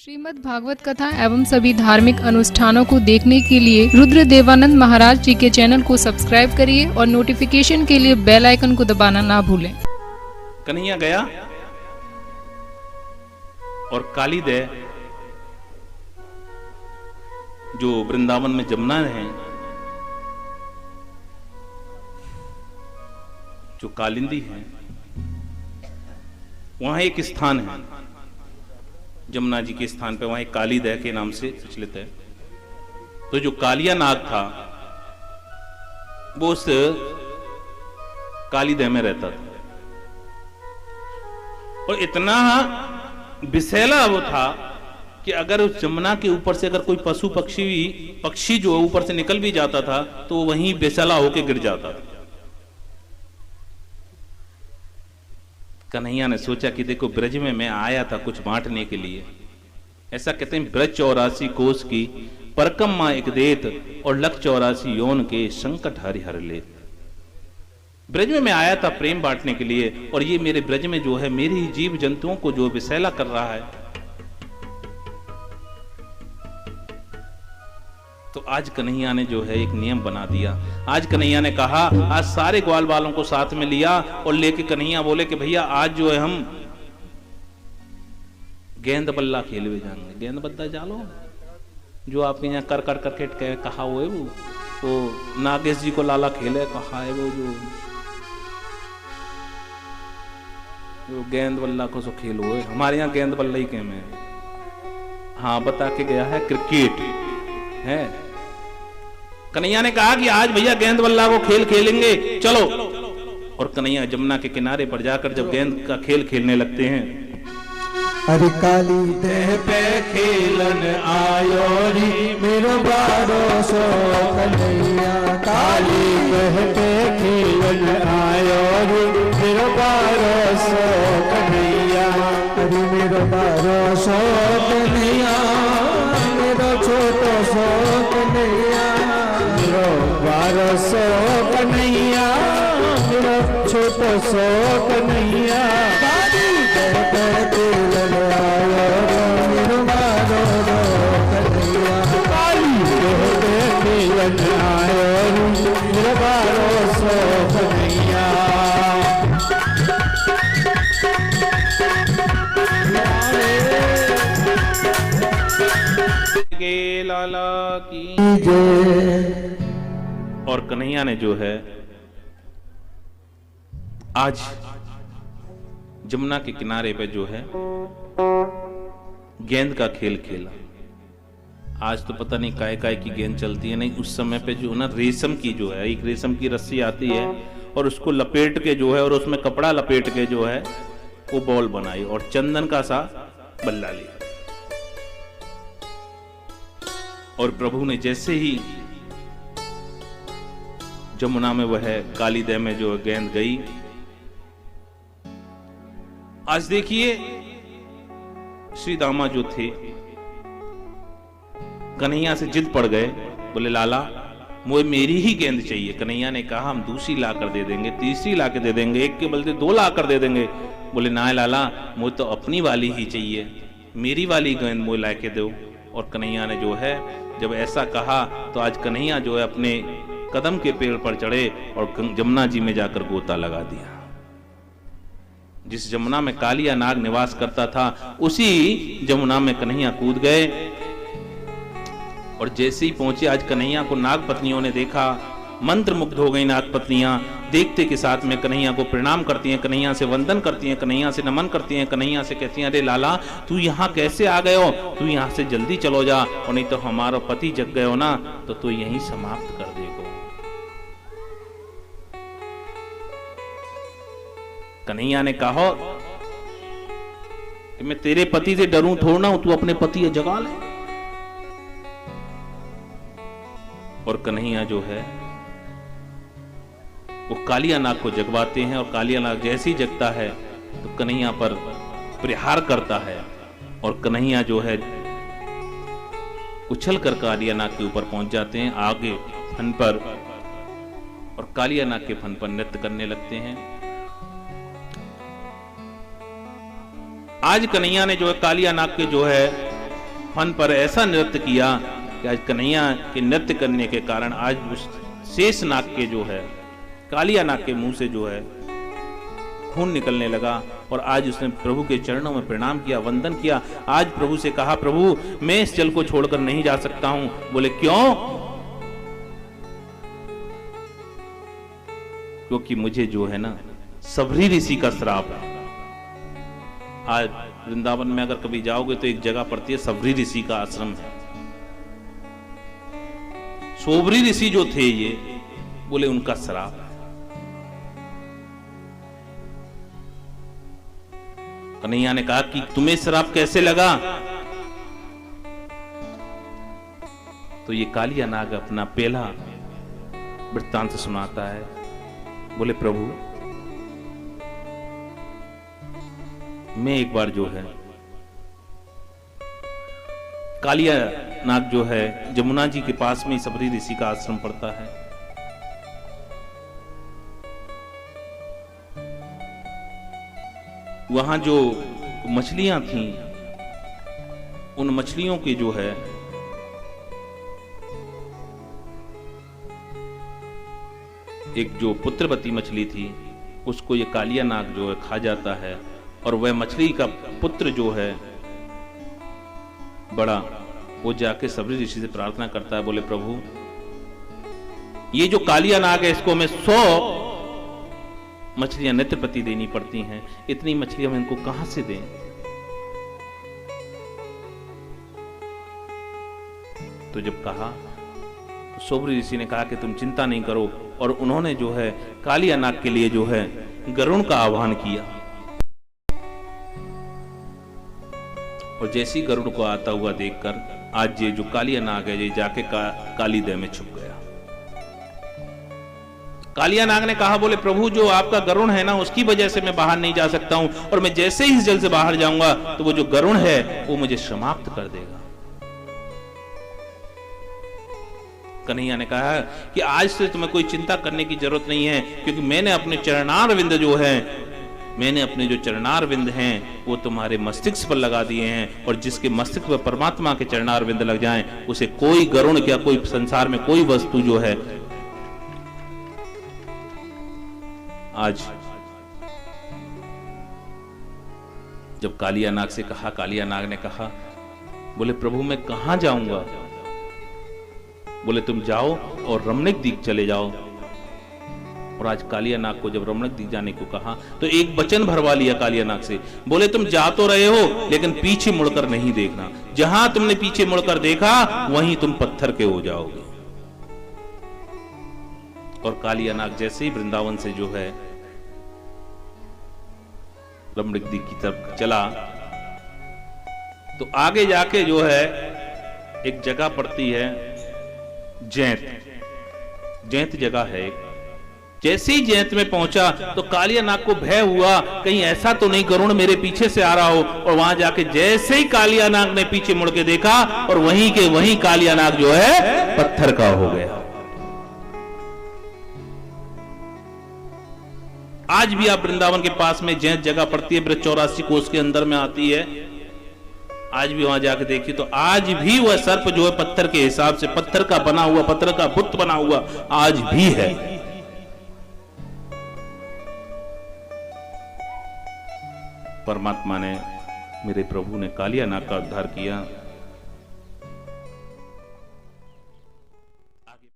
श्रीमद् भागवत कथा एवं सभी धार्मिक अनुष्ठानों को देखने के लिए रुद्र देवानंद महाराज जी के चैनल को सब्सक्राइब करिए और नोटिफिकेशन के लिए बेल आइकन को दबाना ना भूलें। कन्हैया गया और कालीदय जो वृंदावन में जमुना है, जो कालिंदी है, वहां एक स्थान है जमुना जी के स्थान पे, वहां एक कालीदय के नाम से प्रचलित है। तो जो कालिया नाग था वो उस कालीदय में रहता था और इतना विषैला वो था कि अगर उस जमुना के ऊपर से अगर कोई पशु पक्षी जो ऊपर से निकल भी जाता था तो वहीं विषैला होकर गिर जाता था। कन्हैया ने सोचा कि देखो, ब्रज में मैं आया था कुछ बांटने के लिए। ऐसा कहते हैं, ब्रज 84 कोस की परकम मां एक देत और लख 84 योन के संकट हरिहर लेत। ब्रज में मैं आया था प्रेम बांटने के लिए और ये मेरे ब्रज में जो है मेरी जीव जंतुओं को जो विषैला कर रहा है। तो आज कन्हैया ने जो है एक नियम बना दिया। आज कन्हैया ने कहा, आज सारे ग्वाल वालों को साथ में लिया और लेके कन्हैया बोले कि भैया आज जो है हम गेंद बल्ला खेलवे जाएंगे। गेंद बल्ला जानो जो आपके यहाँ कर करके कहा हुआ है वो, तो नागेश जी को लाला खेले कहा है वो, जो गेंद बल्ला को सो खेल हुए। हमारे यहाँ गेंद बल्ला ही गेम है। हाँ, बता के गया है क्रिकेट है। कन्हैया ने कहा कि आज भैया गेंद बल्ला को खेल खेलेंगे, चलो। और कन्हैया जमुना के किनारे पर जाकर जब गेंद का खेल खेलने लगते हैं, अरे काली देह पे खेलन आयो री मेरो बारोसो कन्हैया। काली देह पे खेलन आयो री मेरो बारोसो कन्हैया। अरे मेरो बारोसो कन्हैया, मेरो छोटो सो कन्हैया, मेरो बारोसो कन्हैया, मेरो छोटो सो कन्हैया। काली देह पे खेलन आयो री मेरो बारोसो कन्हैया। काली देह पे खेलन आयो री मेरो बारोसो कन्हैया। के लाला की। और कन्हैया ने जो है आज जमुना के किनारे पे जो है गेंद का खेल खेला। आज तो पता नहीं काय काय की गेंद चलती है, नहीं उस समय पे जो ना रेशम की जो है, एक रेशम की रस्सी आती है और उसको लपेट के जो है और उसमें कपड़ा लपेट के जो है वो बॉल बनाई और चंदन का सा बल्ला लिया। और प्रभु ने जैसे ही जमुना में वह कालीदय में जो गेंद गई, आज देखिए श्री दामा जो थे कन्हैया से जिद पड़ गए, बोले लाला मुझे मेरी ही गेंद चाहिए। कन्हैया ने कहा हम दूसरी ला कर दे देंगे, तीसरी ला के दे देंगे, एक के बदले 2 ला कर दे देंगे। बोले ना लाला, मुझे तो अपनी वाली ही चाहिए, मेरी वाली गेंद मुझे ला के दो। और कन्हैया ने जो है जब ऐसा कहा तो आज कन्हैया जो है अपने कदम के पेड़ पर चढ़े और जमुना जी में जाकर गोता लगा दिया। जिस जमुना में कालिया नाग निवास करता था उसी जमुना में कन्हैया कूद गए। और जैसे ही पहुंचे, आज कन्हैया को नाग पत्नियों ने देखा, मंत्र मुग्ध हो गई नाग पत्नियां। देखते के साथ में कन्हैया को प्रणाम करती हैं, कन्हैया से वंदन करती हैं, कन्हैया से नमन करती हैं, कन्हैया से कहती हैं, अरे लाला तू यहाँ कैसे आ गए हो, तू यहाँ से जल्दी चलो जा, और नहीं तो हमारा पति जग गए हो ना तो तू यहीं समाप्त कर देगो। कन्हैया ने कहा कि मैं तेरे पति से डरूं थोड़ा ना, तू अपने पति जगा ले। और कन्हैया जो है वो कालिया नाग को जगवाते हैं और कालिया नाग जैसे ही जगता है तो कन्हैया पर प्रहार करता है और कन्हैया जो है उछल कर कालिया नाग के ऊपर पहुंच जाते हैं आगे फन पर, और कालिया नाग के फन पर नृत्य करने लगते हैं। आज कन्हैया ने जो है कालिया नाग के जो है फन पर ऐसा नृत्य किया कि आज कन्हैया के नृत्य करने के कारण आज उस शेष नाग के जो है, कालिया नाग के मुंह से जो है खून निकलने लगा। और आज उसने प्रभु के चरणों में प्रणाम किया, वंदन किया। आज प्रभु से कहा, प्रभु मैं इस जल को छोड़कर नहीं जा सकता हूं। बोले क्यों? क्योंकि मुझे जो है ना सबरी ऋषि का श्राप है। आज वृंदावन में अगर कभी जाओगे तो एक जगह पड़ती है, सबरी ऋषि का आश्रम है। सोबरी ऋषि जो थे ये, बोले उनका श्राप है। कन्हैया ने कहा कि तुम्हें श्राप कैसे लगा? तो ये कालिया नाग अपना पहला वृत्तांत सुनाता है। बोले प्रभु मैं एक बार जो है, कालिया नाग जो है जमुना जी के पास में सबरी ऋषि का आश्रम पड़ता है। वहां जो मछलियां थीं, उन मछलियों के जो है एक जो पुत्रवती मछली थी, उसको ये कालिया नाग जो है खा जाता है। और वह मछली का पुत्र जो है बड़ा, वो जाके सबरी ऋषि से प्रार्थना करता है। बोले प्रभु ये जो कालिया नाग है इसको मैं 100 मछलियां नित्य प्रति देनी पड़ती हैं, इतनी मछलियां हम इनको कहां से दें? तो जब कहा तो सोबरी ऋषि ने कहा कि तुम चिंता नहीं करो। और उन्होंने जो है कालिया नाग के लिए जो है गरुण का आह्वान किया। और जैसी गरुड़ को आता हुआ देखकर आज ये जो कालिया नाग है ये जाके कालीदह में छुप गया। कालिया नाग ने कहा, बोले प्रभु जो आपका गरुण है ना उसकी वजह से मैं बाहर नहीं जा सकता हूं, और मैं जैसे ही इस जल से बाहर जाऊंगा तो वो जो गरुण है वो मुझे समाप्त कर देगा। कन्हैया ने कहा कि आज से तुम्हें कोई चिंता करने की जरूरत नहीं है, क्योंकि मैंने अपने चरणार विंद जो है, मैंने अपने जो चरणार विंद हैं वो तुम्हारे मस्तिष्क पर लगा दिए हैं। और जिसके मस्तिष्क पर परमात्मा के चरणार विंद लग जाएं, उसे कोई गरुण या कोई संसार में कोई वस्तु जो है। आज जब कालिया नाग से कहा, कालिया नाग ने कहा, बोले प्रभु मैं कहां जाऊंगा? बोले तुम जाओ और रमणीक द्वीप चले जाओ। और आज कालिया नाग को जब रमणीक द्वीप जाने को कहा तो एक वचन भरवा लिया कालिया नाग से। बोले तुम जा तो रहे हो लेकिन पीछे मुड़कर नहीं देखना, जहां तुमने पीछे मुड़कर देखा वहीं तुम पत्थर के हो जाओगे। और कालिया नाग जैसे ही वृंदावन से जो है रमणीक द्वीप की तरफ चला तो आगे जाके जो है एक जगह पड़ती है जैंत जगह है एक। जैसे ही जैंत में पहुंचा तो कालिया नाग को भय हुआ, कहीं ऐसा तो नहीं गरुण मेरे पीछे से आ रहा हो। और वहां जाके जैसे ही कालिया नाग ने पीछे मुड़ के देखा और वहीं के वहीं कालिया नाग जो है पत्थर का हो गया। आज भी आप वृंदावन के पास में जैंत जगह पड़ती है, ब्रज 84 कोस के अंदर में आती है। आज भी वहां जाके देखिए तो आज भी वह सर्प जो है पत्थर के हिसाब से, पत्थर का बना हुआ, पत्थर का बुत बना हुआ आज भी है। परमात्मा ने, मेरे प्रभु ने कालिया नाग का उद्धार किया।